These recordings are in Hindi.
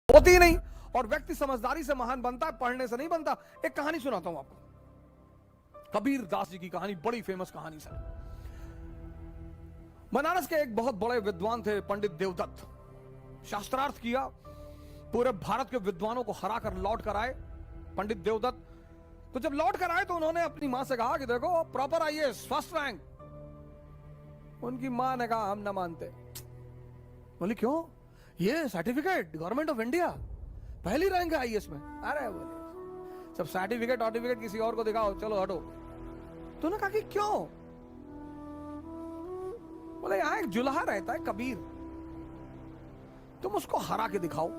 होती ही नहीं। और व्यक्ति समझदारी से महान बनता है, पढ़ने से नहीं बनता। एक कहानी सुनाता हूं आपको, कबीर दास जी की कहानी, बड़ी फेमस कहानी सर। बनारस के एक बहुत बड़े विद्वान थे पंडित देवदत्त। शास्त्रार्थ किया, पूरे भारत के विद्वानों को हरा कर लौट कर आए पंडित देवदत्त। तो जब लौट कर आए तो उन्होंने अपनी मां से कहा कि देखो प्रॉपर आईएएस फर्स्ट रैंक। उनकी मां ने कहा हम ना मानते। बोली क्यों? ये सर्टिफिकेट गवर्नमेंट ऑफ इंडिया, पहली रैंक है आईएएस में। अरे बोले सब सर्टिफिकेट किसी और को दिखाओ, चलो हटो। तो उन्होंने कहा कि क्यों? बोले यहां एक जुल्हा रहता है कबीर, तुम उसको हरा के दिखाओ।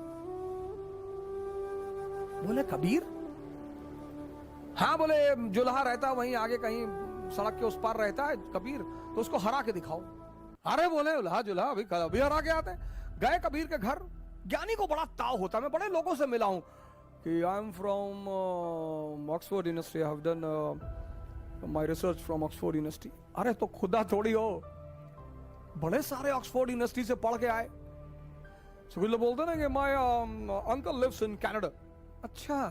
बोले कबीर? हाँ बोले जुल्हा रहता वहीं आगे कहीं सड़क के उस पार रहता है कबीर, तो उसको हरा के दिखाओ। अरे बोले जुल्हा अभी हरा के आते हैं। गए कबीर के घर। ज्ञानी को बड़ा ताव होता है, मैं बड़े लोगों से मिला हूं कि I am from Oxford university, I have done my research from Oxford university. अरे तो खुदा थोड़ी हो, बड़े सारे ऑक्सफोर्ड यूनिवर्सिटी से पढ़ के आए। सभी लोग बोलते ना कि my uncle lives in Canada. अच्छा,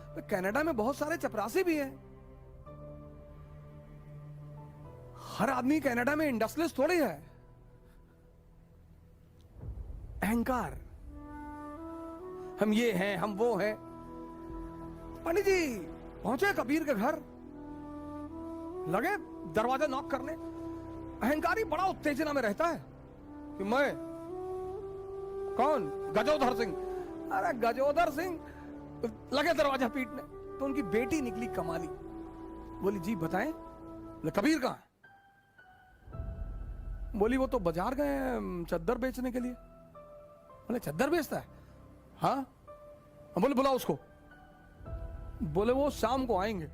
तो कनाडा में बहुत सारे चपरासी भी हैं। हर आदमी कनाडा में इंडस्ट्रियलिस्ट थोड़ी है। अहंकार, हम ये हैं हम वो हैं। पंडित जी पहुंचे कबीर के घर, लगे दरवाजा नॉक करने। अहंकारी बड़ा उत्तेजना में रहता है कि मैं कौन? गजोधर सिंह। अरे गजोधर सिंह, लगे दरवाजा पीटने। तो उनकी बेटी निकली कमाली, बोली जी बताएं। बोले कबीर कहां है? बोली वो तो बाजार गए चद्दर बेचने के लिए। बोले चद्दर बेचता है? हाँ। बोले बुलाओ उसको। बोले वो शाम को आएंगे।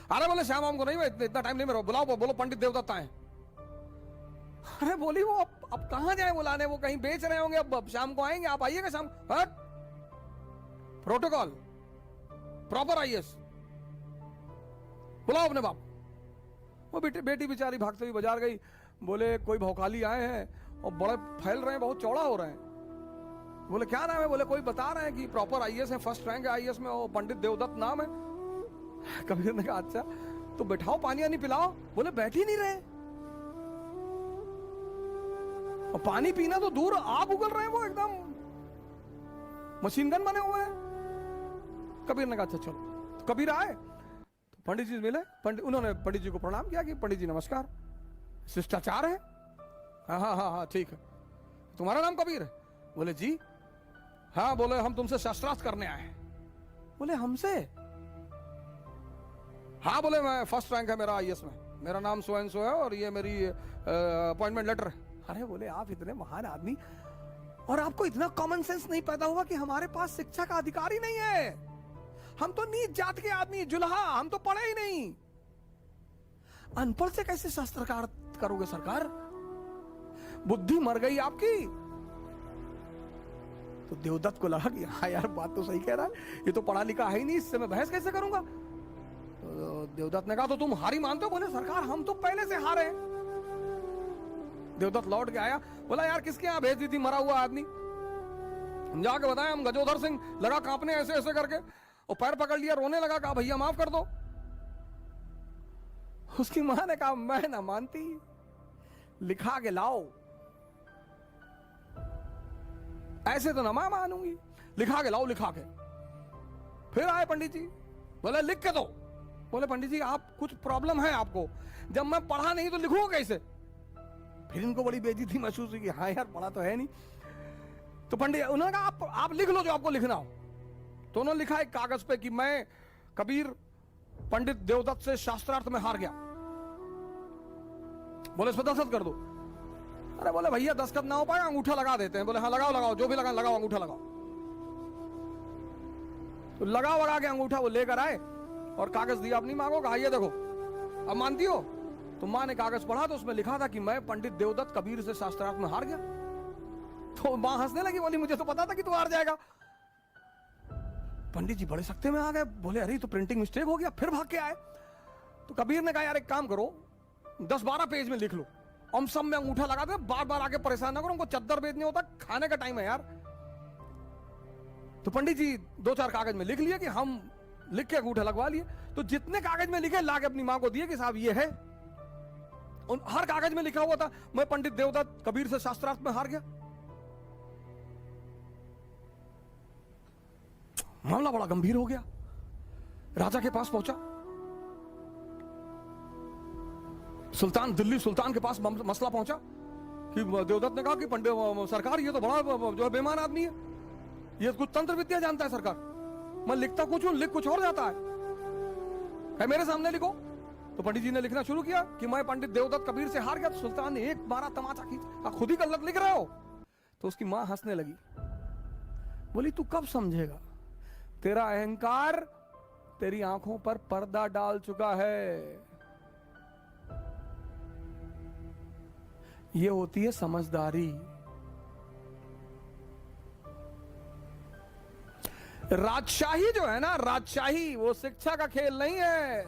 अरे बोले शाम को नहीं, मैं इतना टाइम नहीं मेरा, बुलाओ, बोलो पंडित देवदत्त आए। अरे बोली वो अब कहां जाए बुलाने, वो कहीं बेच रहे होंगे, अब शाम को आएंगे, आप आइएगा शाम। हट, प्रोटोकॉल, प्रॉपर आईएएस, बुलाओ अपने बाप। वो बेटी बेचारी भागते हुई बाजार गई। बोले कोई भौकाली आए हैं और बड़े फैल रहे हैं, बहुत चौड़ा हो रहे हैं। बोले क्या नाम है? बोले कोई बता रहे हैं कि प्रॉपर आईएएस है, फर्स्ट रैंक है आईएएस में, वो पंडित देवदत्त नाम है। कबीर ने कहा अच्छा तो बैठाओ, पानी वानी पिलाओ। बोले बैठ ही नहीं रहे, और पानी पीना तो दूर, आग उगल रहे हैं, वो एकदम मशीन गन बने हुए हैं। कबीर ने कहा अच्छा चलो। तो कबीर आए तो पंडित जी मिले। उन्होंने पंडित जी को प्रणाम किया कि पंडित जी नमस्कार, शिष्टाचार है। हाँ हाँ हाँ हाँ ठीक है। तुम्हारा नाम कबीर है? बोले जी। हाँ। बोले हम तुमसे शास्त्रार्थ करने आए हैं। बोले हमसे? हाँ। बोले मैं फर्स्ट रैंक है मेरा आईएएस में, मेरा नाम सो एंड सो है और ये मेरी अपॉइंटमेंट लेटर है। अरे बोले आप इतने महान आदमी और आपको इतना कॉमन सेंस नहीं पैदा हुआ कि हमारे पास शिक्षा का अधिकार ही नहीं है। हम तो नीच जात के आदमी, जुल्हा, हम तो पढ़े ही नहीं। अनपढ़ से कैसे शास्त्रकार करोगे सरकार? बुद्धि मर गई आपकी। तो देवदत्त को लगा कि हाँ यार बात तो सही कह रहा है, ये तो पढ़ा लिखा है ही नहीं, इससे मैं बहस कैसे करूंगा। तो देवदत्त ने कहा तो तुम हारी मानते हो? बोले सरकार हम तो पहले से हारे। देवदत्त लौट के आया, बोला यार किसके यहां भेज दी थी मरा हुआ आदमी? हम जाके बताया हम गजोधर सिंह। लगा कांपने ऐसे ऐसे करके, और पैर पकड़ लिया, रोने लगा, कहा भैया माफ कर दो। उसकी मां ने कहा मैं ना मानती, लिखा के लाओ। ऐसे तो ना मैं मानूंगी, लिखा के लाओ, लिखा के। फिर आए पंडित जी, बोले लिख के दो। बोले पंडित जी आप कुछ प्रॉब्लम है आपको, जब मैं पढ़ा नहीं तो लिखूंगा कैसे? फिर इनको बड़ी बेइज्जती महसूस हुई कि हाँ यार पढ़ा तो है नहीं। तो पंडित उन्होंने कहा आप लिख लो जो आपको लिखना हो। तो उन्होंने लिखा एक कागज पे कि मैं कबीर पंडित देवदत्त से शास्त्रार्थ में हार गया। बोले इस पर दस्तखत कर दो। अरे बोले भैया दस्तखत ना हो पाए, अंगूठा लगा देते हैं। बोले हाँ लगाओ, जो भी लगाओ अंगूठा लगाओ। तो लगा के अंगूठा वो लेकर आए और कागज दिया अपनी मां को, कहा ये देखो अब मानती हो? तो मां ने कागज पढ़ा तो उसमें लिखा था कि मैं पंडित देवदत्त कबीर से शास्त्रार्थ में हार गया। तो मां हंसने लगी, बोली मुझे तो पता था कि तू हार जाएगा। पंडित जी बड़े सख्ते में आ गए, बोले अरे तो प्रिंटिंग मिस्टेक हो गया। फिर भाग के आए तो कबीर ने कहा यार एक काम करो, 10-12 पेज में लिख लो, हम सब में अंगूठा लगा दे, बार बार आके परेशान ना करो, उनको चद्दर बेचने होता, खाने का टाइम है यार। तो पंडित जी 2-4 कागज में लिख लिए कि हम लिख के अंगूठा लगवा लिए। तो जितने कागज में लिखे ला के अपनी मां को दिए कि साहब ये है। और हर कागज में लिखा हुआ था मैं पंडित देवदत्त कबीर से शास्त्रार्थ में हार गया। मामला बड़ा गंभीर हो गया। राजा के पास पहुंचा, सुल्तान दिल्ली सुल्तान के पास मसला पहुंचा कि देवदत्त ने कहा कि पंडित सरकार ये तो बड़ा जो है बेईमान आदमी है, ये कुछ तंत्र विद्या जानता है सरकार, मैं लिखता कुछ हूं लिख कुछ और जाता है मेरे सामने लिखो। तो पंडित जी ने लिखना शुरू किया कि मैं पंडित देवदत्त कबीर से हार गया। तो सुल्तान ने एक बारा तमाचा खींचा, खुद ही गलत लिख रहे हो। तो उसकी मां हंसने लगी, बोली तू कब समझेगा, तेरा अहंकार तेरी आंखों पर पर्दा डाल चुका है। ये होती है समझदारी। राजशाही जो है ना, राजशाही वो शिक्षा का खेल नहीं है।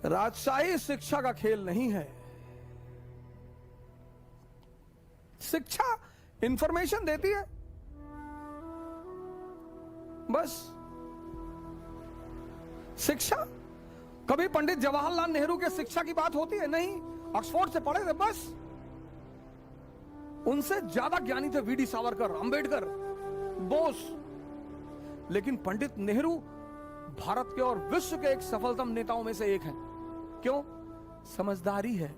राजशाही शिक्षा का खेल नहीं है। शिक्षा इंफॉर्मेशन देती है बस। शिक्षा कभी पंडित जवाहरलाल नेहरू के शिक्षा की बात होती है? नहीं। ऑक्सफोर्ड से पढ़े थे बस। उनसे ज्यादा ज्ञानी थे वीडी सावरकर, अंबेडकर, बोस। लेकिन पंडित नेहरू भारत के और विश्व के एक सफलतम नेताओं में से एक हैं। क्यों? समझदारी है।